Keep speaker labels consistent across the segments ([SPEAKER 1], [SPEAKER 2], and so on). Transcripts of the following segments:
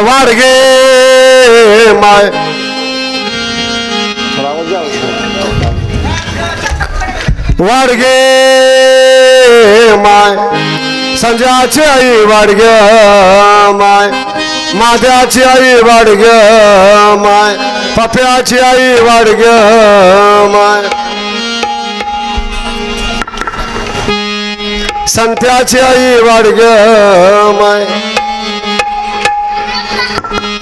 [SPEAKER 1] वाडगे माय वाडगे माय संजयाची आई वाडगे माय माध्याची आई वाडगे माय पप्याची आई वाडगे माय संत्याची आई वाडगे माय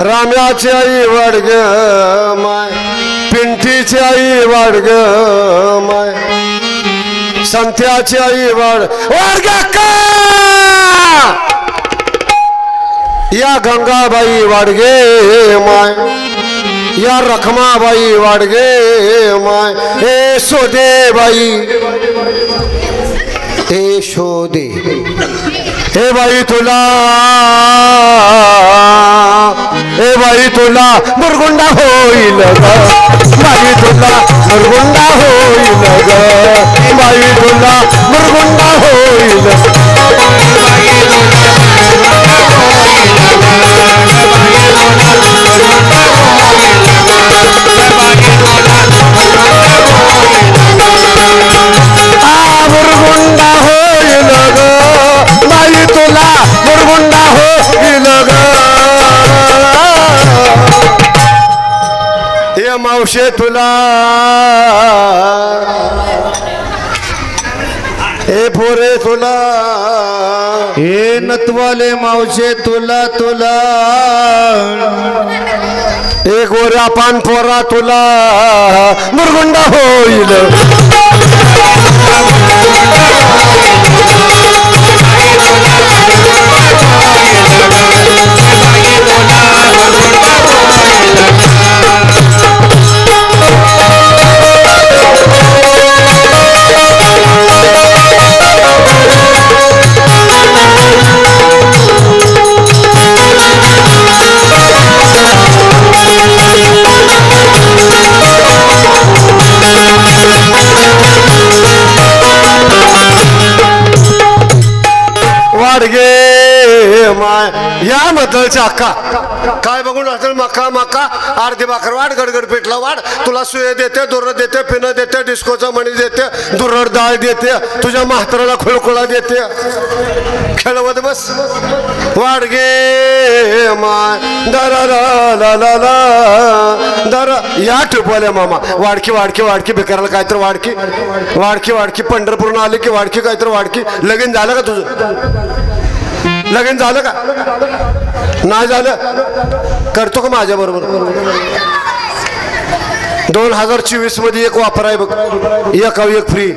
[SPEAKER 1] राम्याची आई वाडगे माय पिंटीची आई वाडगे माय संत्याची आई वाडगे या गंगाबाई वाडगे माय या Rakhmabai वाडगे my A सोदेबाई ए शोदे ए बाई तुला मुरगुंडा होईल ग बाई तुला मुरगुंडा होईल ग बाई तुला मुरगुंडा होईल मुरगुंडा होईल ग बाई तुला मुरगुंडा होईल ग ये मावशे तुला ए पोरे तुला ए नतवाले मावशे तुला तुला ए गोऱ्या पान पोरा तुला मुरगुंडा होईल वाडगे माय या मतलच्या अक्का काय बघून असेल मका मका अर्धी भाकर वाढ गडगड पेटला वाढ तुला सुये देते दुर्र देते पिणं देते डिस्कोचा मणी देते दुर्र डाळ देते तुझ्या म्हाताराला खुळखुळा देते खेळवत बस वाडगे माय दरा ला ला ला दरा या टुपले मामा वाडकी वाडकी वाडकी भिकाराला काहीतरी वाडकी वाडकी वाडकी पंढरपूरनं आली की वाडकी काहीतरी वाडकी लगीन झालं का तुझं लगीन झालं का नाही झालं करतो का माझ्या बरोबर 2024 मध्ये एक वापर आहे बघ एक फ्री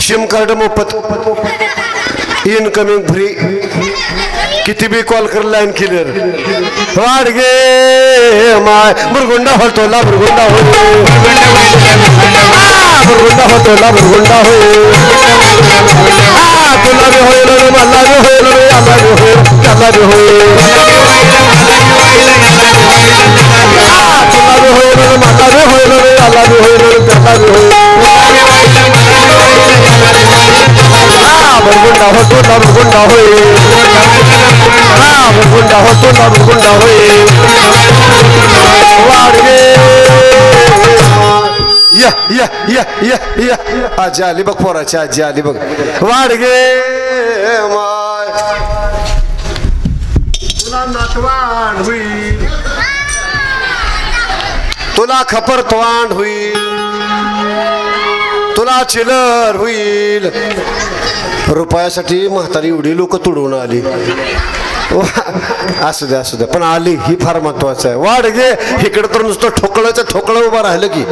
[SPEAKER 1] सिम कार्ड मोफत इनकमिंग फ्री किती बी कॉल कर लाईन क्लिअर वाडगे माय मुरगुंडा होतोला मुरगुंडा हो मुरगुंडा होतोला मुरगुंडा हो तुला भी होईल रे मला भी होईल रे आला भी होईल त्याला भी होईल तुला भी होईल रे मला भी होईल रे आला भी होईल रे त्याला भी होईल मुरगुंडा होतो ना मुरगुंडा होईल मुरगुंडा होतो ना मुरगुंडा होईल वाडगे या या या या या आजी आली बघ पोराची आजी आली बघ वाडगे माय तुला नातवांड होईल तुला खपरतवांड होईल तुला चिलर होईल रुपयासाठी म्हातारी एवढी लोक तुडवून आली असू द्या पण आली ही फार महत्वाचं आहे वाडगे इकडं तर नुसतं ठोकळाचं ठोकळं उभं राहिलं की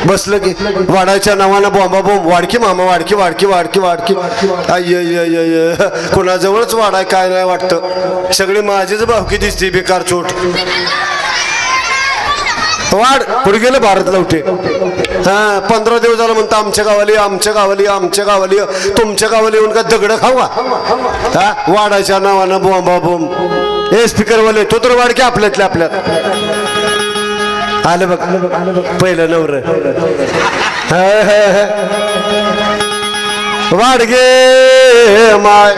[SPEAKER 1] बसलं की वाडाच्या नावानं बॉम्बा बॉम्ब वाडकी मामा वाडकी वाडकी वाडकी वाडकी अय कोणाजवळच वाडाय काय नाही वाटतं सगळी माझीच भावकी दिसते बेकार चोट वाढ पुढे गेलं भारत लवटे हा 15 दिवस झालं म्हणतं आमच्या गावाली आमच्या गावाली आमच्या गावाली तुमच्या गावाली येऊन का दगड खावा हा वाडाच्या नावानं बॉम्बा बॉम्ब हे स्पीकरवाले तो तर वाडके आपल्यातल्या आपल्यात आलं बघ पहिलं नवर वाडगे माय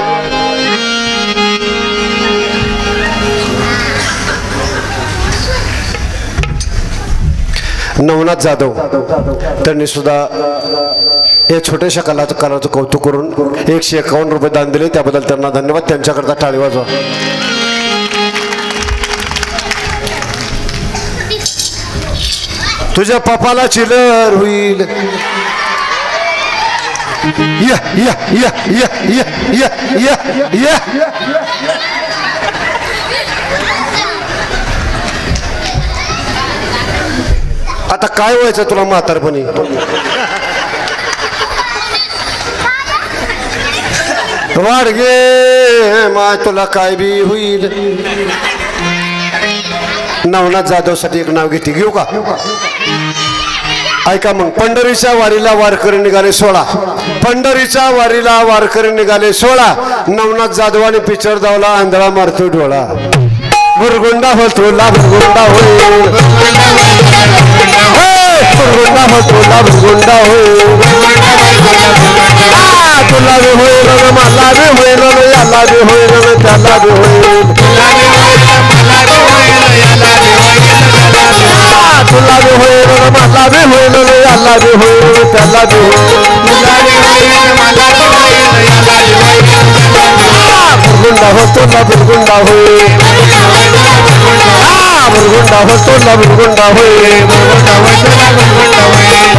[SPEAKER 1] नवनाथ जाधव त्यांनी सुद्धा हे छोट्याशा कलाकाराचं कौतुक करून 151 रुपये दान दिले, त्याबद्दल त्यांना धन्यवाद. त्यांच्याकरता टाळी वाजवा. तुझ्या पप्पाला चिलर होईल. या या या या या या या या. आता काय व्हायचं तुला म्हातारपणी? वाडगे माय तुला काय बी होईल. नवनाथ जाधव साठी एक नाव घेते, घेऊ का? ऐका मग. पंढरीच्या वारीला वारकरी निघाले 16. पंढरीच्या वारीला वारकरी निघाले 16. नवनाथ जाधवाने पिक्चर धावला आंधळा मारतो डोळा. भुरगुंडा होतो ला भुरगुंडा होईल. भुरगुंडा होतो ला भुरगुंडा होईल. तुला बी होईल मला बी होईल याला बी होईल त्याला बी होईल. तुला बी होईल मला बी होईल याला बी होईल त्याला बी होईल. भुरगुंडा होतो ना भुरगुंडा होईल. भुरगुंडा होतो ना भुरगुंडा होईल.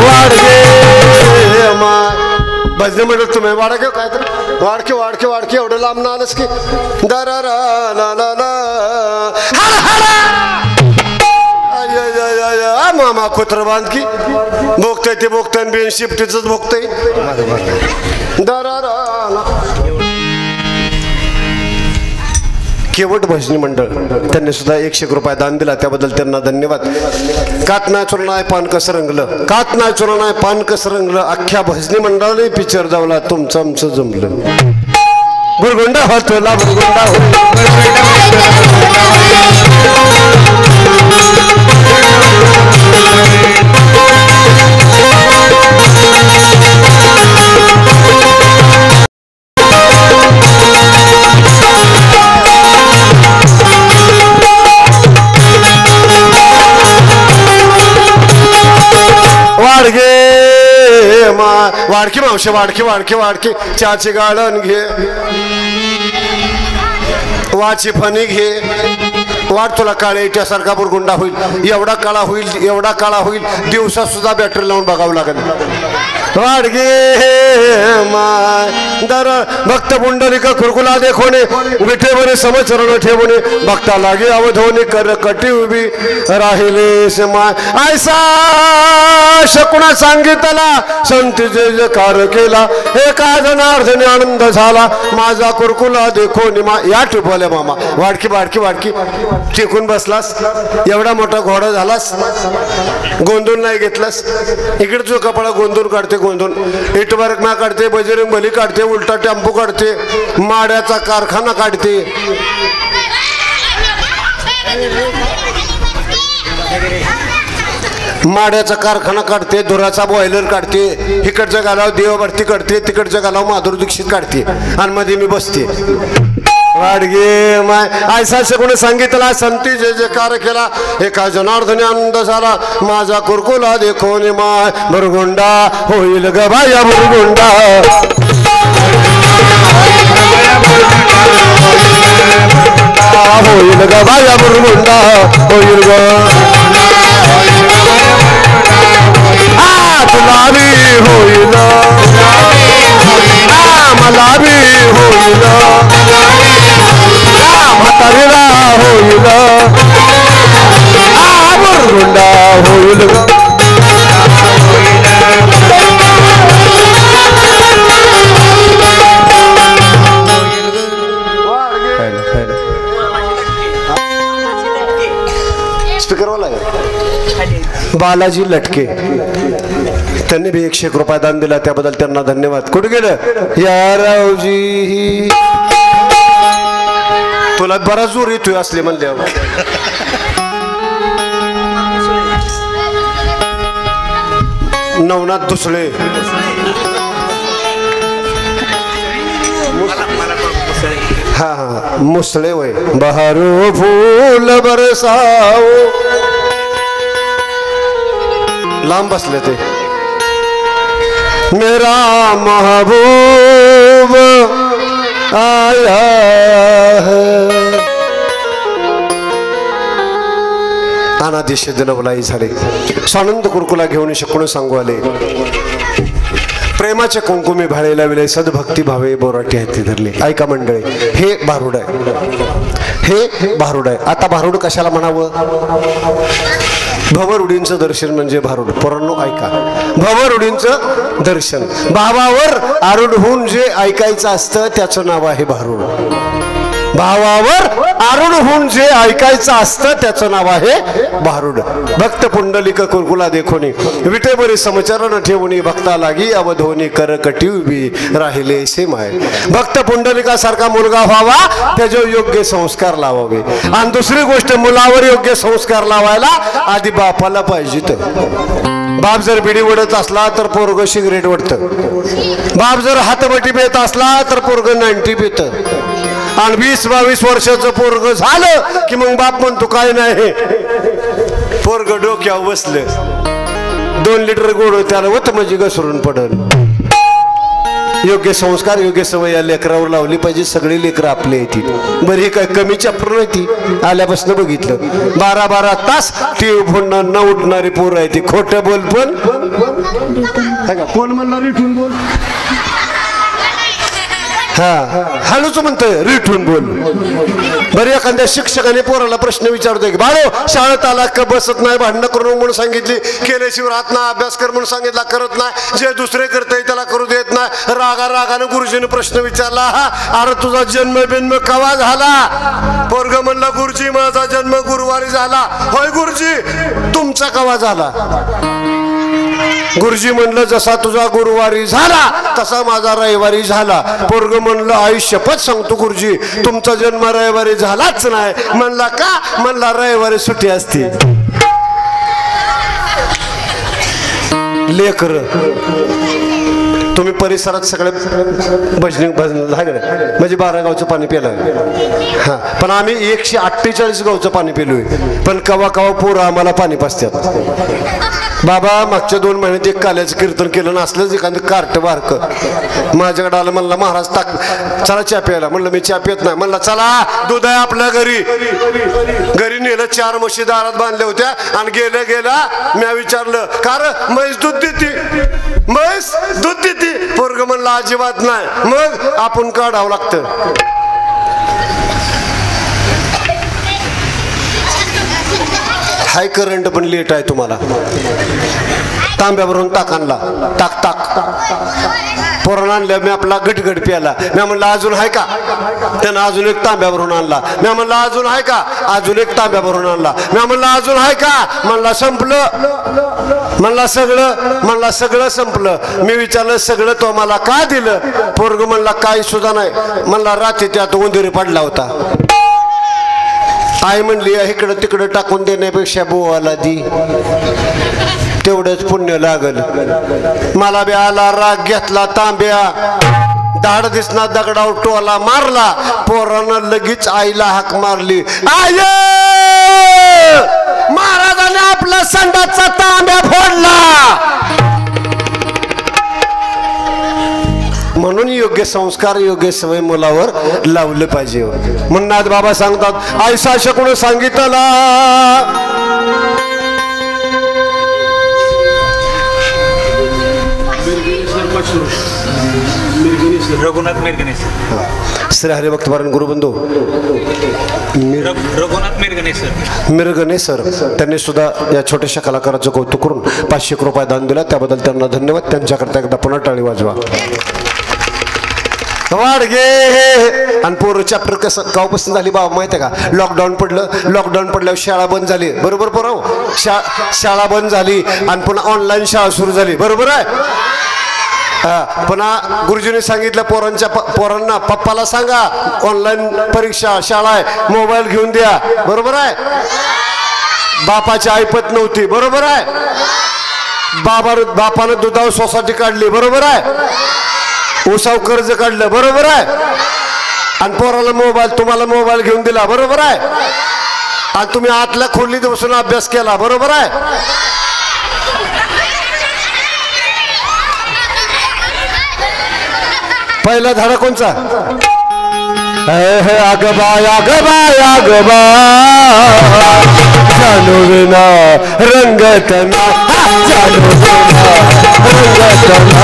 [SPEAKER 1] वाडगे भजने म्हणत तुम्ही वाडगे काय तर वाडके वाडके वाडके एवढं लांब ना आलंस की दरा ला ला ला. मामा कुत्र बांध की भोगतय ते भोगतय बेन शिफ्टीच भोगतय. केवट भजनी मंडळ त्यांनी सुद्धा 101 रुपये दान दिला, त्याबद्दल त्यांना धन्यवाद. कात नाही चुरा नाही पान कसं रंगलं. कात नाही चुरा नाही पान कसं रंगलं. अख्ख्या भजनी मंडळाने पिक्चर जावला तुमचं आमचं जमलं. भुरगुंडा होतो ला भुरगुंडा वाडकी मावशे वाडकी वाडकी वाडकी चहाची गाळण घे. वाची फणी घे. वाट तुला काळे इट्यासारखा बुरगुंडा होईल. एवढा काळा होईल एवढा काळा होईल दिवसात सुद्धा बॅटरी लावून बघावं लागेल. वाडगे माय दर भक्त पुंडलिक खुरकुला देखोने विठे बरे समचरण ठेवणे. भक्ता लागे अवधोनी कर कटी उभी राहिले माय. ऐसा शकुना सांगितला संत जयकार केला. एका जनार्दने आनंद झाला माझा कुरकुला देखोनी मा. या टिपवल्या मामा. वाडकी वाडकी वाडकी टिकून बसलास. एवढा मोठा घोडा झालास. गोंधून नाही घेतलास. इकडचं कपडा गोंधून काढते गोंधून. इटबारकना काढते बजरंग बली काढते उलटा टेम्पो काढते माड्याचा कारखाना काढते. माड्याचा कारखाना काढते. धुराचा बॉयलर काढते. इकडच्या गालावर देवभरती काढते तिकडच्या गालावर माधुरी दीक्षित काढते आणि मध्ये मी बसते. वाडगे माय ऐसा कोणी सांगितला संती जे जयकार केला. एका जनार्दने आनंद झाला माझा कुरकुला देखोनी माय. भुरगुंडा होईल ग बाया भुरगुंडा. होईल ग बाया भुरगुंडा होईल ग. तुला बी होईल मला बी होईल म्हातारीला होईल भुरगुंडा होईल ग. स्पीकरवाला बालाजी लटके त्यांनी भी 101 रुपये दान दिला, त्याबद्दल त्यांना धन्यवाद. कुठे गेलं या रावजी? तुला बराच जोर येतोय असले म्हणल्यावर. नवनाथ दुसळे हा हा मुसळे वय. बहारो फूल बरसाओ लांब बसले ते मेरा महबूब आया है अनादी जनवलाई झाले स्वानंद कुरकुला घेऊन शकून सांगू आले प्रेमाच्या कुंकुमी भाळेला विले सद्भक्ती भावे बोराटी हाती धरले ऐका मंडळी हे भारूड आहे हे भारूड आहे आता भारूड कशाला म्हणावं भवरुडींचं दर्शन म्हणजे भारूड पोरांनो ऐका भवरुडींचं दर्शन भावावर आरूढ होऊन जे ऐकायचं असतं त्याचं नाव आहे भारूड भावावर आरूढ होऊन जे ऐकायचं असतं त्याचं नाव आहे भारूड भक्त पुंडलिक कुरकुला देखोनी विटेवरी समचरण ठेवणी भक्ता लागी अवधोनी करकटी उभी राहिले से माय भक्त पुंडलिकासारखा मुलगा व्हावा त्याच्यावर योग्य संस्कार लावावे आणि दुसरी गोष्ट मुलावर योग्य संस्कार लावायला आधी बापाला पाहिजे बाप जर बिडी ओढत असला तर पोरग सिगरेट ओढतं बाप जर हातबटी पेत असला तर पोरग 90 पितं आणि 20-22 वर्षाचं पोरग झालं की मग बाप म्हणतो काय नाही पोरग डोक्यावर बसलं 2 लिटर गोड त्याला होत म्हणजे घसरून पडल योग्य संस्कार योग्य सवय या लेकरावर लावली पाहिजे सगळी लेकरं आपली येतील बरी काय कमी चॅप्टर नाही ती आल्यापासून बघितलं 12-12 तास टीव्ही फोडणं न उठणारी पोरं आहे ती खोटं बोल पण कोण म्हणणार रिठून बोल हा हळूच म्हणतोय रिठून बोल बरं एखाद्या शिक्षकाने पोराला प्रश्न विचारतोय की बाळो शाळेत आला का बसत नाही भांडणं करून म्हणून सांगितली केल्याशिवाय राहत नाही अभ्यास कर म्हणून सांगितला करत नाही जे दुसरे करते त्याला करू देत नाही रागानं गुरुजीने प्रश्न विचारला हा अरे तुझा जन्म कवा झाला पोरग म्हणला गुरुजी माझा जन्म गुरुवारी झाला होय गुरुजी तुमचा कवा झाला गुरुजी म्हणलं जसा तुझा गुरुवारी झाला तसा माझा रविवारी झाला पोरग म्हणलं आई शपथ सांगतो गुरुजी तुमचा जन्म रविवारी झालाच नाही म्हणला का म्हणला रविवारी सुट्टी असते लेकर तुम्ही परिसरात सगळे भजन म्हणजे 12 गावचं पाणी पिलं हा पण आम्ही 148 गावचं पाणी पिलोय पण कवा कवा पोरं आम्हाला पाणी पाजतात बाबा मागच्या 2 महिन्यात एक काल्याचं कीर्तन केलं नसलंच एखादं कार्ट बारक माझ्याकडे आलं म्हणलं महाराज चला चहा प्यायला म्हणलं मी चहा पित नाही म्हणलं चला दूध आहे आपल्या घरी नेलं 4 म्हशी दारात बांधल्या होत्या आणि गेला मी विचारलं कारण म्हैस दूध देते पोरग म्हणलं अजिबात नाही मग आपण काढावं लागतं हाय करंट पण लेट आहे तुम्हाला तांब्यावरून ताक आणला टाक पोरानं आणल्या मी आपला गटगट प्याला मी म्हणलं अजून आहे का त्यानं अजून एक तांब्यावरून आणला मी म्हणलं अजून आहे का अजून एक तांब्यावरून आणला मी म्हणलं अजून आहे का म्हणला संपलं म्हणला सगळं संपलं मी विचारलं सगळं तो मला का दिलं पोरग म्हणला काही सुद्धा नाही म्हणला रात्री त्यात उंदीर पडला होता आई म्हणली इकडं तिकडं टाकून देण्यापेक्षा बोवाला दी तेवढंच पुण्य लागल मला बी आला राग घेतला तांब्या दाढ दिसना दगडावर टोला मारला पोरानं लगेच आईला हाक मारली आय महाराजाने आपला संडाचा तांब्या फोडला म्हणून योग्य संस्कार योग्य सवय मुलावर लावलं पाहिजे म्हणून आज बाबा सांगतात आयसा शकून सांगितलं
[SPEAKER 2] रघुनाथ मिरगणे
[SPEAKER 1] श्री हरिभक्त पारायण गुरुबंधू
[SPEAKER 2] रघुनाथ
[SPEAKER 1] मिरगणे सर त्यांनी सुद्धा या छोट्याशा कलाकाराचं कौतुक करून 500 रुपये दान दिला त्याबद्दल त्यांना धन्यवाद त्यांच्याकरता एकदा पुन्हा टाळी वाजवा वाढगे आणि पोर चॅप्टर कसं गावपासून झाली बाबा माहिती आहे का लॉकडाऊन पडल्यावर शाळा बंद झाली बरोबर पोराव शाळा बंद झाली आणि पुन्हा ऑनलाईन शाळा सुरू झाली बरोबर आहे पुन्हा गुरुजीने सांगितलं पोरांना पप्पाला सांगा ऑनलाईन परीक्षा शाळा आहे मोबाईल घेऊन द्या बरोबर आहे बापाची ऐपत नव्हती बरोबर आहे बापानं दुधावर सोसायटी काढली बरोबर आहे उसाव कर्ज काढलं बरोबर आहे आणि पोराला तुम्हाला मोबाईल घेऊन दिला बरोबर आहे आणि तुम्ही आतल्या खोलीत बसून अभ्यास केला बरोबर आहे पहिला धाडा कोणचा? अगबाय अगबाय अगबा जानू विना रंगतना जानू विना रंगतना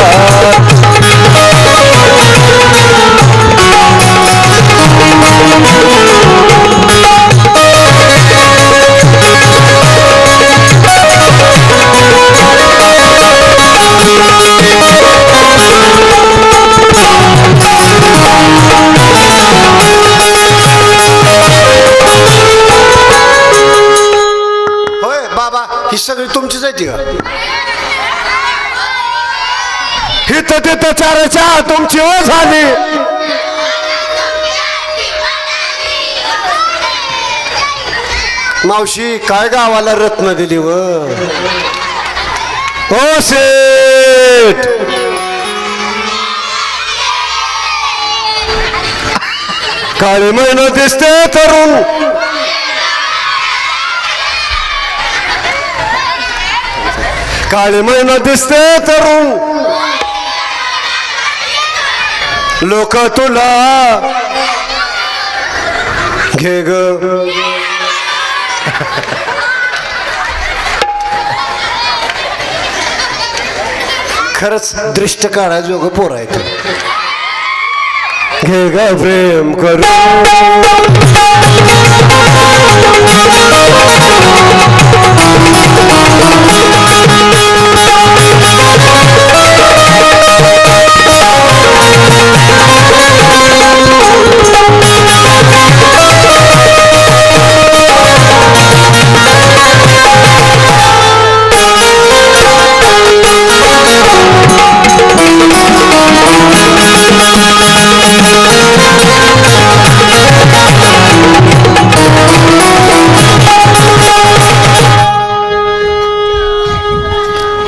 [SPEAKER 1] ही सगळी तुमचीच आहे का? हित तिथं चाराच्या तुमची ओळ झाली. मावशी काय गावाला रत्न दिली व ओ शेठ. काळी महिना दिसते तरुण काळी महिना दिसते तरुण लोक तुला घे ग. खरंच दृष्ट काढा जोग पोर आहे तू. घे ग प्रेम करू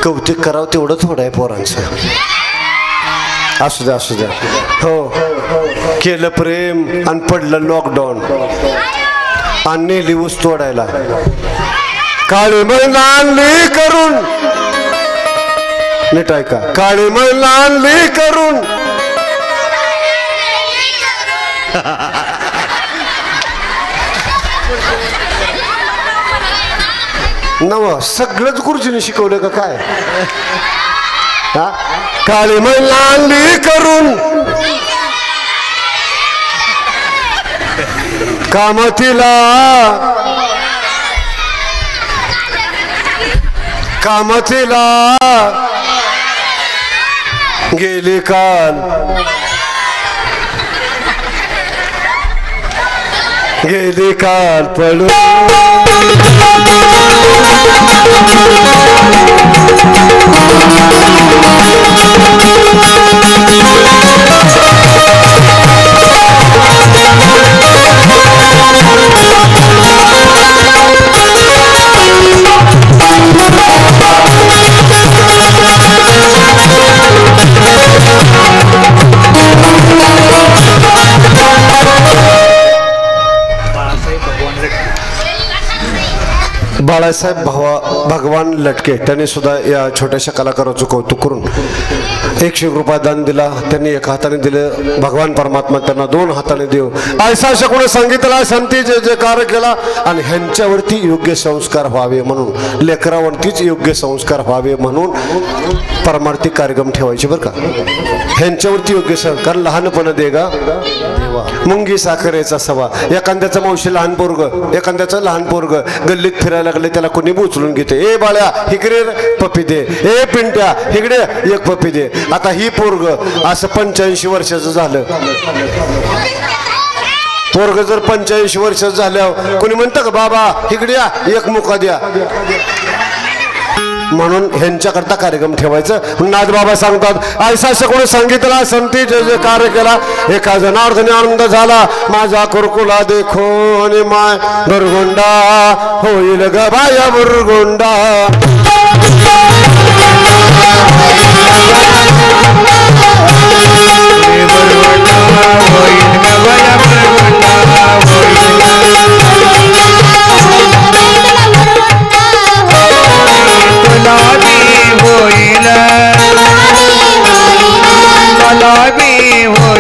[SPEAKER 1] कौतिक करावं तेवढं थोडं आहे पोरांचं. असू द्या असू द्या. हो केलं प्रेम आणि पडलं लॉकडाऊन आणि नेली ऊस तोडायला. काळी महिला आणली करून नीट ऐका. काळी महिला आणली करून नव सगळंच गुरुजीने शिकवलं का काय? हा काळी महिला आणली करून कामतीला गेली काल पळून. बाळासाहेब भगवान लटके त्यांनी सुद्धा या छोट्याशा कलाकाराचं कौतुक करून 100 रुपये दान दिला. त्यांनी एका हाताने दिलं. भगवान परमात्मा त्यांना 2 हाताने देव. ऐसा शकून सांगितला संती जे जे कार्य केला आणि ह्यांच्यावरती योग्य संस्कार व्हावे म्हणून लेकरावरतीच योग्य संस्कार व्हावे म्हणून परमार्थिक कार्यक्रम ठेवायचे बरं का. ह्यांच्यावरती योग्य संस्कार लहानपणा देगा मुंगी साखरेचा सवा. एखाद्याचं मावशी लहान पोरग एखाद्याचं लहान पोरग गल्लीत फिरायला लागले त्याला कोणी उचलून घेते. ए बाळ्या हिकडे पप्पी दे. ए पिंट्या हिकडे एक पप्पी दे. आता ही पोरग असं 85 वर्षाचं झालं. पोरग जर 85 वर्षाचं झाल्यावर कोणी म्हणतं का बाबा हिकडे या एक मुका द्या म्हणून ह्यांच्याकरता कार्यक्रम ठेवायचं. नाथबाबा सांगतात ऐसा शकून सांगितला संती जे जे कार्य केला एका जनार्दने आनंद झाला माझा कुरकुला देखो आणि माय बुरगुंडा होईल ग बाया बुरगुंडा.
[SPEAKER 3] मला भी हो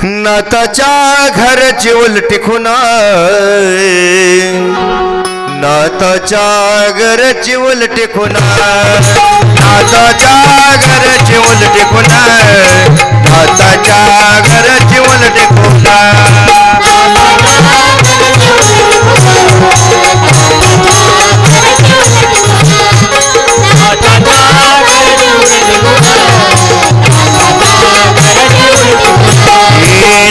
[SPEAKER 3] नाताच्या घरची उलटी खुणा नाताच्या घरची उलटी खुणा नाताच्या घरची उलटी खुणा नाताच्या घरची उलटी खुणा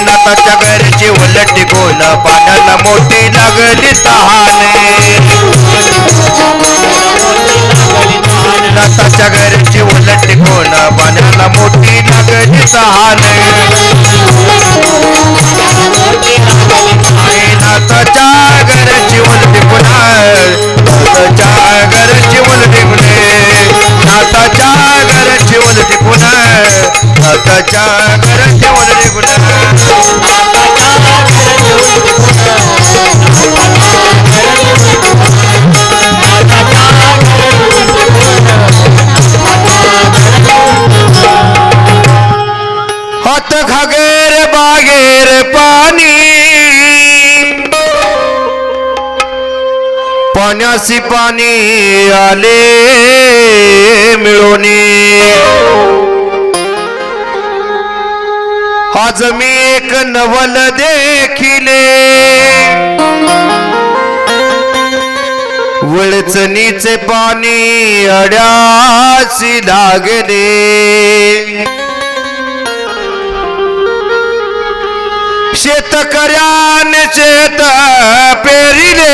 [SPEAKER 3] नाताच्या घरची उलटी कोण पाण्याला मोठी लागली तहाने नाताच्या घरची उलटी कोण पाण्याला मोठी लागली तहाने नाताच्या घरची उलटी पुन्हा नाताच्या घरची उलटी पुणे नाताच्या घरची उलटी पुन्हा नाताच्या घरची उलटी पुन्हा हात घागेर बागेर पाणी पाण्यासी पाणी आले मिळोनी आज मी एक नवल देखिले वळचणीचे पाणी अड्यासी लागले शेतकऱ्याने शेत पेरिले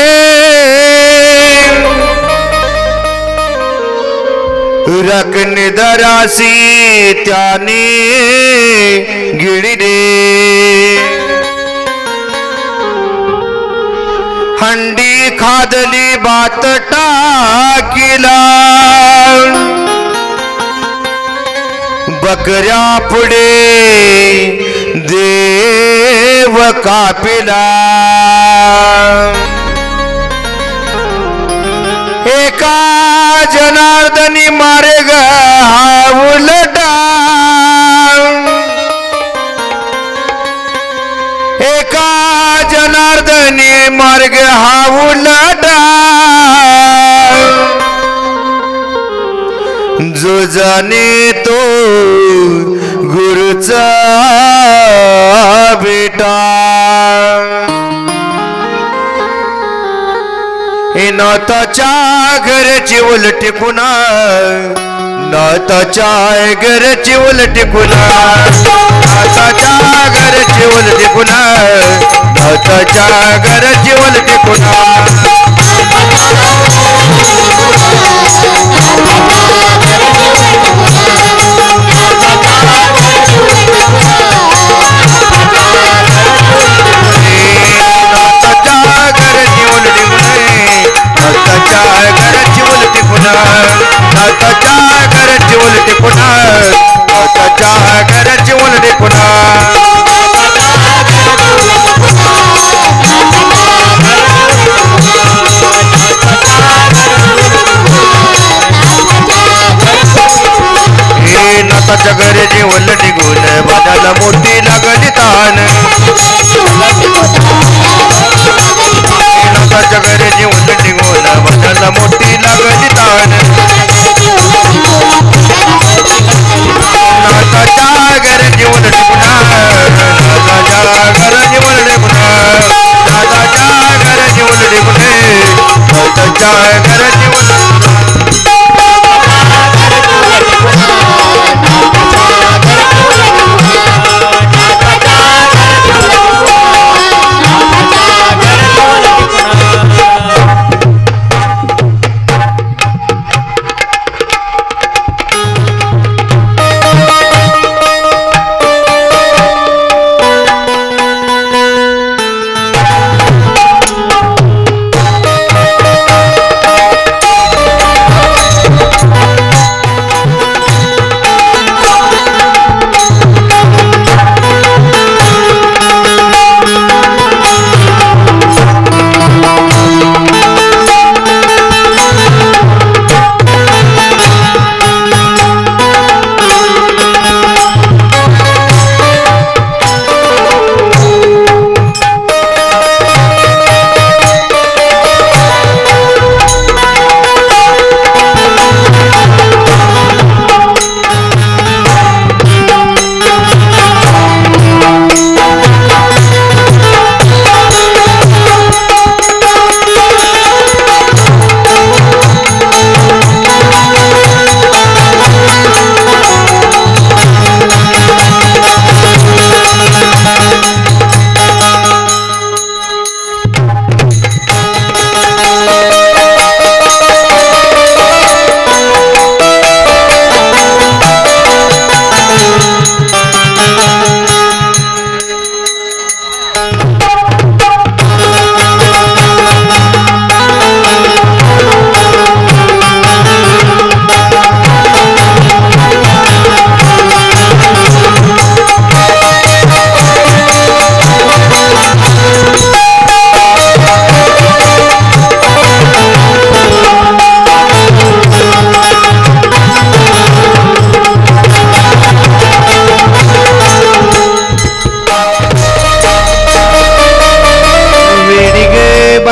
[SPEAKER 3] रकने दरासी त्याने गिळिले हंडी खादली बात टाकीला बकऱ्या पुढे देव कापिला एका जनार्दनी मार्ग हा उलटा एका जनार्दनी मार्ग हा उलटा जो जाने तो गुरुचा बेटा नाताच्या घरची उलटी पुन्हा नाताच्या घरची उलटी पुन्हा नाताच्या घरची उलटी पुन्हा नाताच्या घरची उलटी पुन्हा नाताच्या घरची उलटी पुन्हा नाताच्या घरची उलटी पुन्हा नाताच्या घरची उलटी पुन्हा नाताच्या घरची उलटी गुण बाजाला मोठी लागली तान नाताच्या घरची उलटी गुण बाजाला मोठी लागली तान नाताच्या घरची उलटी पुन्हा नाताच्या घरची उलटी पुन्हा नाताच्या घरची उलटी पुन्हा नाताच्या घरची उलटी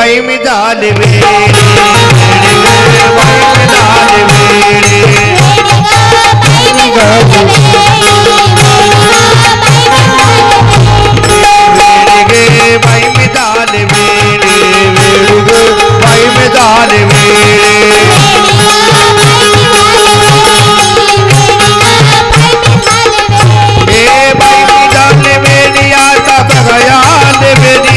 [SPEAKER 3] बाई मी झाले वेडे बाई मी झाले वेडे गे बाई मी झाले वेडे बाई मी झाले वेडे बाई मी झाले वेडे आता बघाया वेडे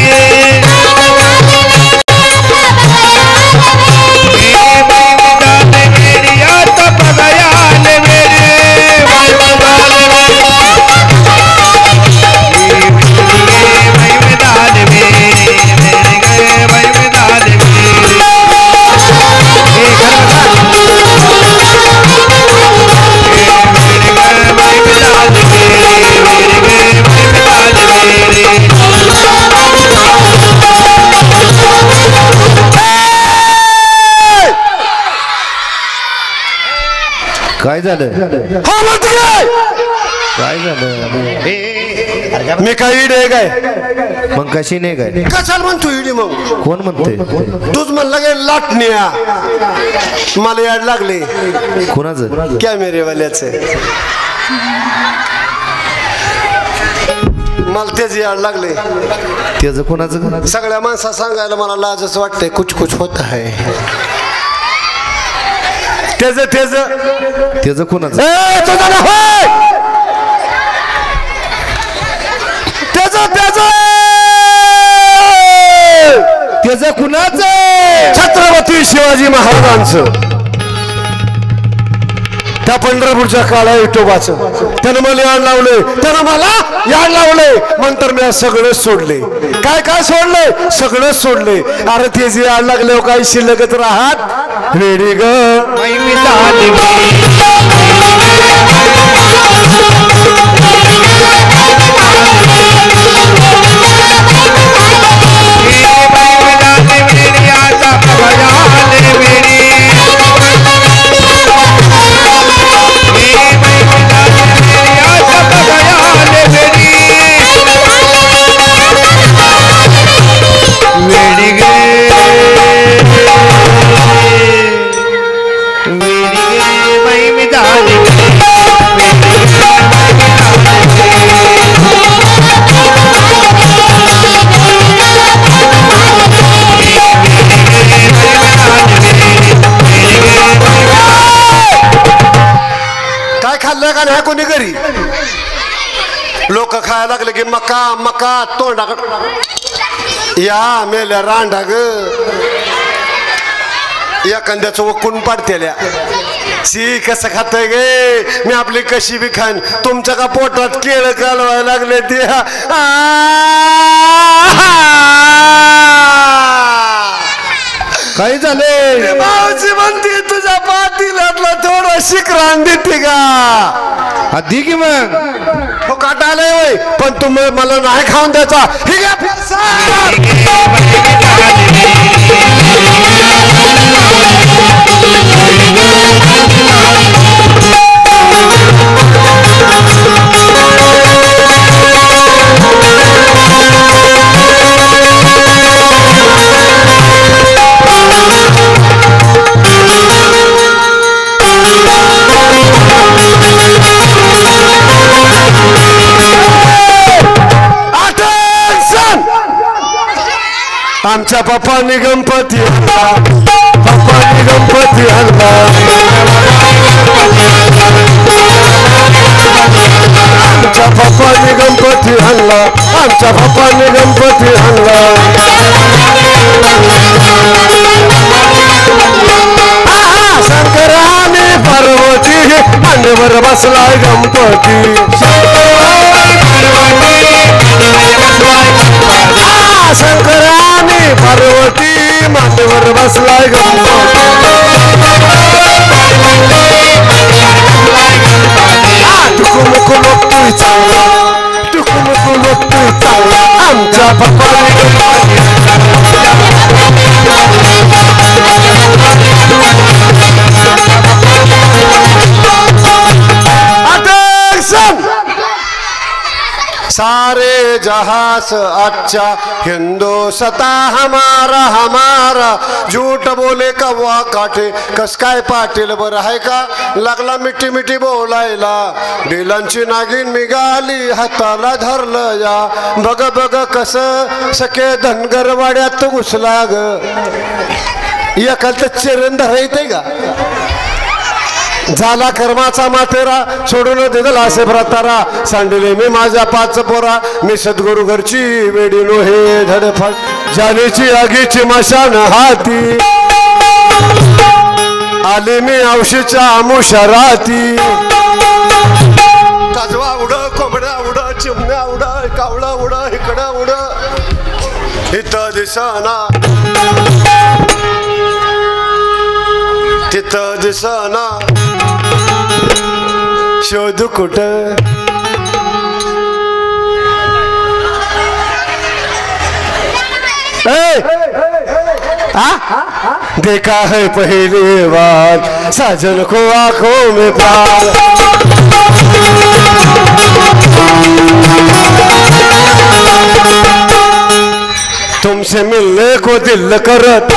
[SPEAKER 3] काय झालं काय झालं
[SPEAKER 1] मी काय इडे काय
[SPEAKER 3] मग कशी नाही काय
[SPEAKER 1] कशाला म्हणतो इडी मग
[SPEAKER 3] कोण म्हणते
[SPEAKER 1] तूच म्हणलं काय लाटण्या मला याड लागले
[SPEAKER 3] कोणाचं
[SPEAKER 1] कॅमेरेवाल्याचं मला तेच याड लागले
[SPEAKER 3] त्याचं कोणाचं
[SPEAKER 1] सगळ्या माणसा सांगायला मला लाजच वाटतंय कुछ कुछ होत आहे
[SPEAKER 3] त्याचं कोणाचं त्याचं कुणाचं
[SPEAKER 1] छत्रपती शिवाजी महाराजांचं त्या पंढरपूरच्या काळा विठोबाचं त्यानं मला याड लावले त्यानं मला याड लावले नंतर मी सगळं सोडले काय काय सोडले सगळं सोडले अरे ते जे याड लागले काही शिल्लकच राहत वेडी ग नाही कोणी घरी लोक खायला लागले की मका मका तोंडाकड या मेल्या रांडा ग एखाद्याचं वकून पाडतेल्या शी कसं खातय गे मी आपली कशी बी खान तुमच्या का पोटात केळ कालवायला लागले ते
[SPEAKER 3] काही झाले
[SPEAKER 1] मावशी म्हणते तुझ्या पातीलातला थोडं शिकरान देते का
[SPEAKER 3] आधी की मग
[SPEAKER 1] हो काटायला होय पण तुम्ही मला नाही खाऊन द्यायचा ही घ्या आमच्या पप्पांनी गणपती आणला पप्पांनी गणपती आणला आमच्या पप्पांनी गणपती आणला आमच्या पप्पांनी गणपती आणला शंकराने पार्वती मांडीवर बसलाय गणपती शंकराने पार्वती मांडीवर बसलाय टुकुमुकु लोकतोय चांगला टुकुमुकु लोकतोय चांगला आमच्या पप्पाने अटेन्शन जहां से अच्छा हिंदुस्ता हमारा हमारा झूठ बोले कव्वा काटे कस काय पाटील बरं आहे का लागला मिठी मिठी बोलायला बेलांची नागिन निघाली हाताला धरलं या बघ बघ कस सखे धनगर वाड्यात घुसला ग एखादं चिरण धरायचंय का झाला कर्माचा मातेरा सोडून दिला असे भ्रतारा सांडले मी माझ्या पाच पोरा मी सद्गुरु घरची वेडीनो हे धडफड जानेची आगीची मशान हाती आले मी औशीच्या आमुषा राती काजवा उड कोंबड्या उड चिमण्या उड कावळा उड इकडं उड इथं दिसना तिथं दिसना शोध कुठं देखा है पहली बार साजन को आंखों में प्यार तुमसे मिलने को दिल करत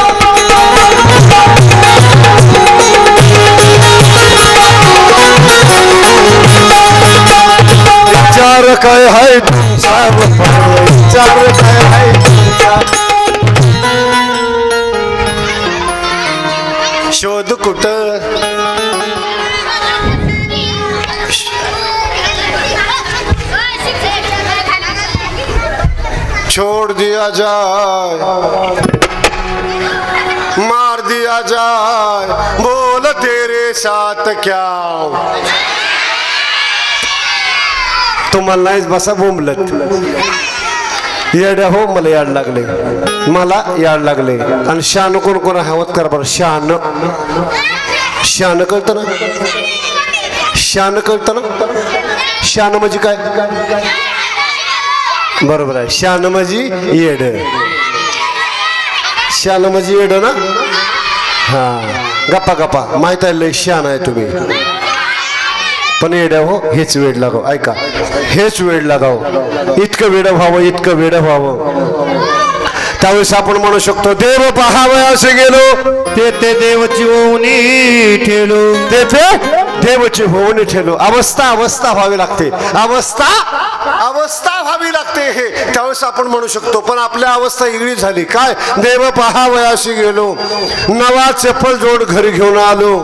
[SPEAKER 1] विचार काय है विचार काय है शोध कुठं छोड़ दिया जाए मार दिया जाए बोल तेरे साथ क्या तुम्हाला नाहीच बसा बोंबलत येड्या हो मला याड लागले मला याड लागले आणि शान कोण कोण हवत कर बरं शान शान कळतं ना शान कळतं ना शान म्हणजे काय बरोबर आहे शान म्हणजे येड शान म्हणजे येड ना हा गप्पा गप्पा माहित आहे लय शान आहे तुम्ही पण येड्या हो हेच वेळ लागाव ऐका हेच वेळ लागाव इतकं वेड व्हावं इतकं वेड व्हावं त्यावेळेस आपण म्हणू शकतो देव पहावं असे गेलो तेथे देवची होऊनी ठेलो तेथे देवची होऊनी ठेलो अवस्था अवस्था व्हावी लागते अवस्था अवस्था व्हावी लागते हे त्यावेळेस आपण म्हणू शकतो पण आपल्या अवस्था वेगळी झाली काय देव पहावं असे गेलो नवा चप्पल जोड घरी घेऊन आलो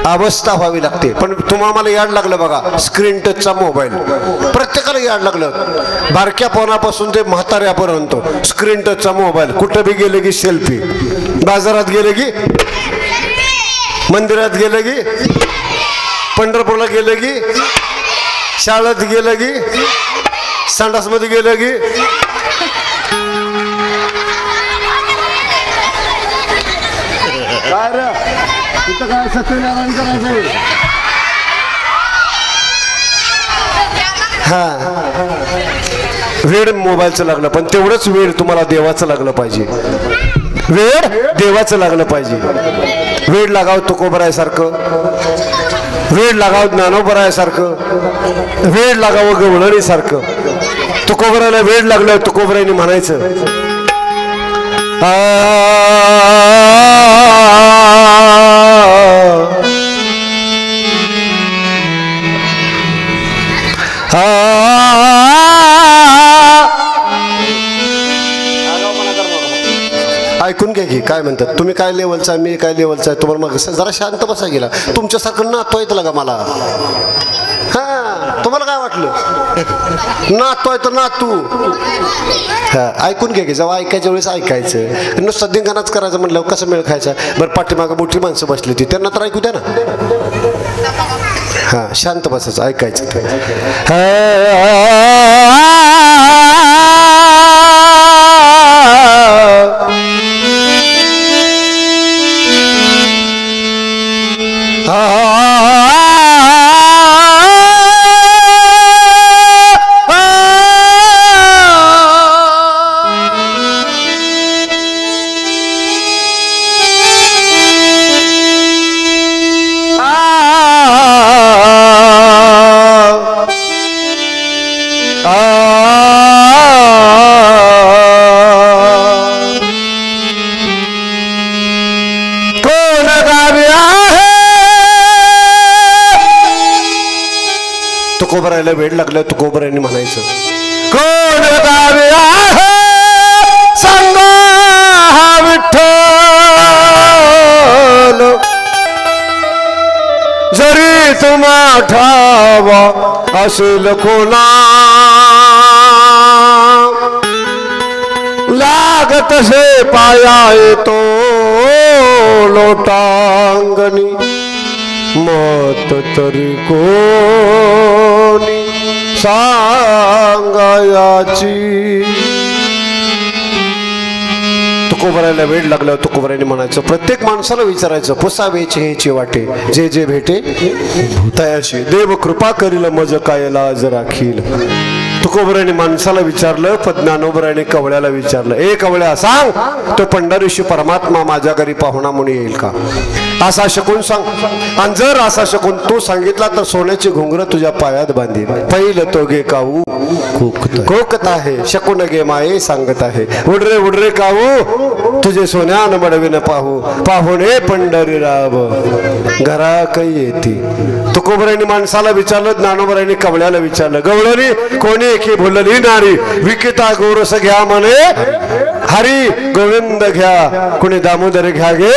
[SPEAKER 1] अवस्था व्हावी लागते पण तुम्हाला याड लागलं बघा स्क्रीन टचचा मोबाईल प्रत्येकाला याड लागलं बारक्या पोरापासून ते म्हाताऱ्यापर्यंत स्क्रीन टचचा मोबाईल कुठं बी गेले की सेल्फी बाजारात गेले की मंदिरात गेले की पंढरपूरला गेले की शाळेत गेलं की संडासमध्ये गेलं की काय रे इथं काय सत्यनारायण करायचं हा वेळ मोबाईलचं लागलं पण तेवढंच वेळ तुम्हाला देवाचं लागलं पाहिजे वेळ देवाचं लागलं पाहिजे वेळ लागाव तुकोबरायसारखं वेळ लागाव ज्ञानोबरायसारखं वेळ लागावं गवळणीसारखं तुकोबरायला वेळ लागलं तुकोबरायने म्हणायचं ऐकून घ्या की काय म्हणतात तुम्ही काय लेवलचा मी काय लेवलचा आहे तुम्हाला मग जरा शांत बसा गेला तुमच्यासारखं नातो येत लागा मला हा तुम्हाला काय वाटलं नातो आहे तर नातू हा ऐकून घ्या की जेव्हा ऐकायच्या वेळेस ऐकायचं नुसतं धिंगाणाच करायचं म्हटलं कसं मेळ खायचा बरं पाठीमागं मोठी माणसं बसली होती त्यांना तर ऐकू द्या ना हा शांत बसायचं ऐकायचं Ah तुकोबरायला वेळ लागला तुकोबरायांनी म्हणायचं कोण गावे आहे सांगा हा विठ्ठल जरी तुम्हा ठावा असेल कोणा लागत से पाया येतो लोटांगणी मत तरी कोणी सांगायाची तुकोबरायला वेळ लागला तुकोबरायने म्हणायचं प्रत्येक माणसाला विचारायचं पुसावेचे हेचे वाटे जे जे भेटे भूतायाशी देव कृपा करील मज काय लाज राखील तुकोबरायने माणसाला विचारलं ज्ञानोबरायने कवळ्याला विचारलं ए कवळ्या सांग तो पंढरीशी परमात्मा माझ्या घरी पाहुणा म्हणून येईल का असा शकून सांग आणि जर असा शकून तू सांगितला तर सोन्याची घुंगर तुझ्या पायात बांधील पहिलं तो गे काऊ कोकत आहे शकून गे माये सांगत आहे उडरे उडरे काऊ तुझे सोन्यान मडविन पाहू पाहुणे पंढरी राव घरा काही येते तुकोबरायने माणसाला विचारलं ज्ञानोबरायने कवळ्याला विचारलं गवळणी कोणी एकी भुलली नारी विकिता गोरस घ्या म्हणे हरी गोविंद घ्या कुणी दामोदर घ्या गे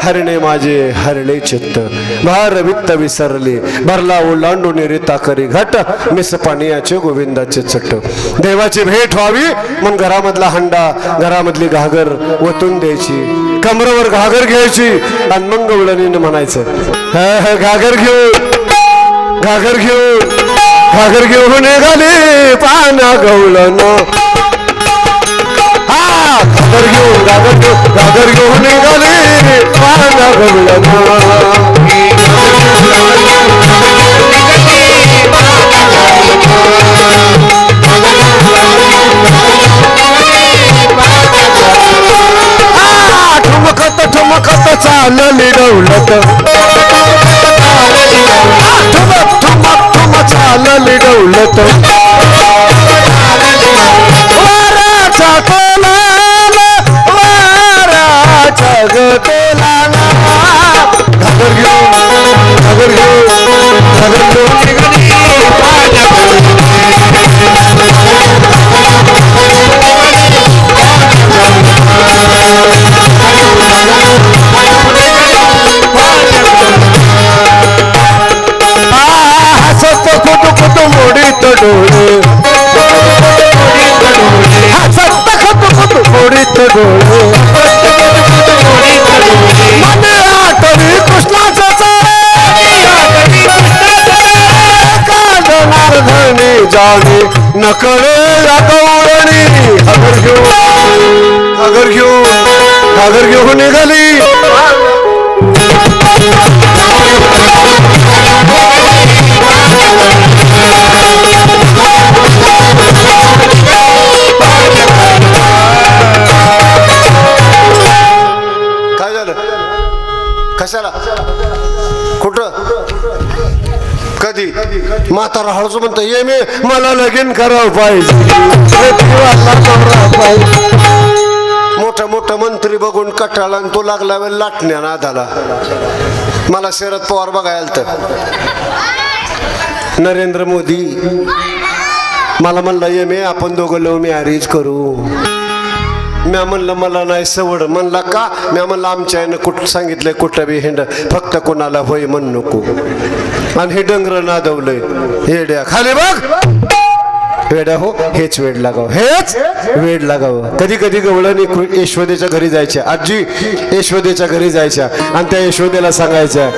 [SPEAKER 1] हरणे माझे हरले चित्त भार वित्त विसरले भरला ओलांडून रिता करी घट मिस पाण्याचे गोविंदाचे चट्ट देवाची भेट व्हावी मग घरामधला हंडा घरामधली घागर वतून द्यायची कमरावर घागर घ्यायची आणि मग गवळणीने म्हणायचं घागर घेऊन निघाली पाना गवळण घागर घेऊन निघाली पाना गवळण ठुमकत चालली डौलत चालली डौलत वाराच्या कोलाला वाराच्या गतोलाला घागर घेऊन मोडीत डोळे मोडीत डोळे मन आठवी कृष्णाचा काढणारधणी जाणे नकळे या गवळणी घागर घेऊन निघाली कशाला कुठं कधी म्हातारा हळूच म्हणतो ये मी मला लगीन करावं पाहिजे मोठा मंत्री बघून कटाळा आणि तो लागला वेळ लाटण्या नादाला मला शरद पवार बघायला तर नरेंद्र मोदी मला म्हणलं ये मी आपण दोघं लव्ह मॅरेज करू म्या म्हणलं मला नाही सवड म्हणला का म्या म्हणलं आमच्या आईनं कुठं सांगितलंय कुठं बी हिंड फक्त कोणाला होय म्हण नको आणि हे डंगर नादवलंय हेड्या खाली बघ वेड्या हो हेच वेड लागावं हेच वेड लागावं कधी कधी गवळणी यशोदेच्या घरी जायच्या आजी यशोदेच्या घरी जायच्या आणि त्या यशोदेला सांगायच्या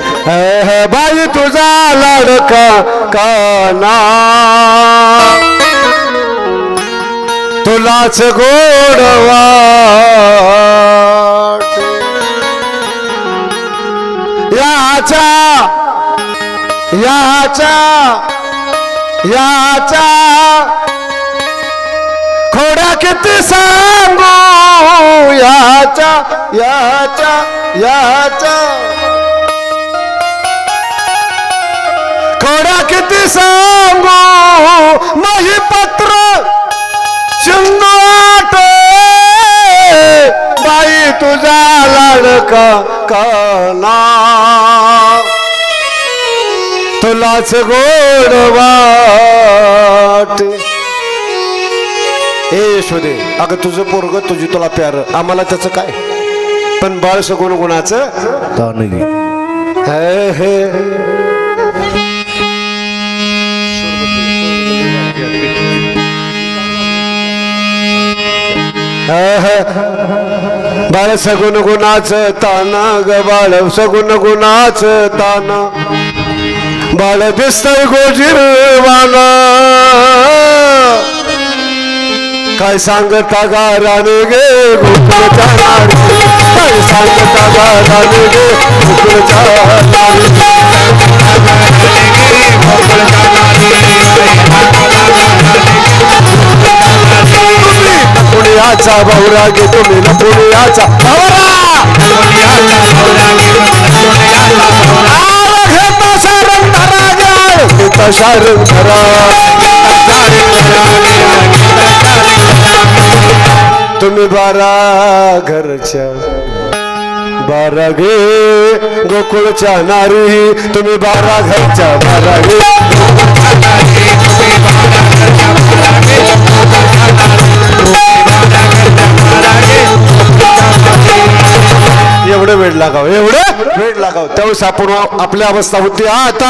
[SPEAKER 1] बाई तुझा लाडका काना तुलाच गोडवा याच्या खोड्या किती सांगू याच्या खोड्या किती सांगू मही पत्र शिंगाट बाई तुझा लाडका काना तुलाच गोड वाट. ए यशोदे, अगं तुझं पोरग तुझी तुला प्यार, आम्हाला त्याचं काय, पण बाळ सगुण गुणाचं हे बाळ सगुण गुणाचं ताना ग, बाळ सगुण गुणाचं ताना, बाळ दिसतंय गोजीरवाना. काय सांगता गाराने गे गोकुळच्या नारी, काय सांगता गाराने गे गोकुळच्या नारी. पुण्याचा भावरा गे तुम्ही ना, पुण्याचा भावरा घेता सारंग धरा गे, घेता सारंग धरा. तुम्ही 12 घरच्या 12 गे गोकुळच्या नारी, तुम्ही 12 घरच्या 12 गे. एवढं वेळ लागाव, एवढं वेळ लागाव. त्यावेळेस आपण आपली अवस्था होती आता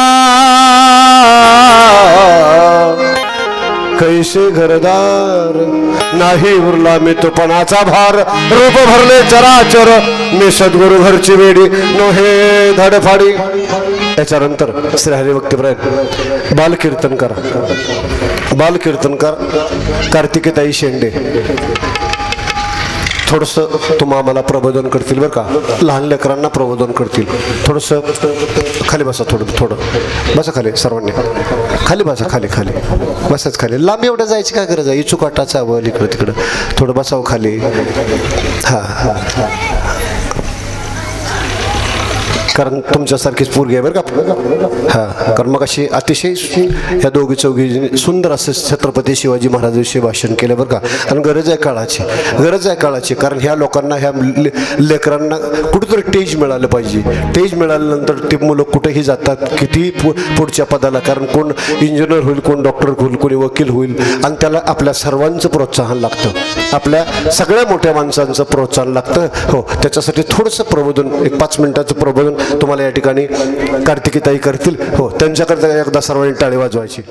[SPEAKER 1] कैसे घरदार, नाही उरला मी तुपणाचा भार. रूप भरले चराचर, मी सद्गुरु घरची वेडी, नोहे धडफाडी. त्याच्यानंतर श्री हरिभक्तीपरायण बालकीर्तन करा, बालकीर्तनकार कार्तिकीताई शेंडे थोडंसं तुम्हा आम्हाला प्रबोधन करतील बरं का. लहान लेकरांना प्रबोधन करतील. थोडंसं खाली बसा, थोडं बसा खाली, सर्वांनी खाली बसा, खाली बसाच खाली. लांब एवढं जायची काय गरज आहे, इचुकाटा चावल इकडं तिकडं, थोडं बसावं खाली. हां कारण तुमच्यासारखीच पोरगी आहे बरं का. हां कारण मग अशी अतिशय ह्या दोघी चौघी सुंदर असं छत्रपती शिवाजी महाराजांविषयी भाषण केलं बरं का. आणि गरज आहे काळाची, कारण ह्या लोकांना, ह्या लेकरांना कुठेतरी टेज मिळालं पाहिजे. टेज मिळाल्यानंतर ते मुलं कुठेही जातात, किती पुढच्या पदाला, कारण कोण इंजिनियर होईल, कोण डॉक्टर होईल, कोणी वकील होईल. आणि त्याला आपल्या सर्वांचं प्रोत्साहन लागतं, आपल्या सगळ्या मोठ्या माणसांचं प्रोत्साहन लागतं. हो, त्याच्यासाठी थोडंसं प्रबोधन, एक 5 मिनिटाचं प्रबोधन तुम्हाला या ठिकाणी कार्तिकीताई करतील. हो, त्यांच्याकरता एकदा सर्वांनी टाळी वाजवायची.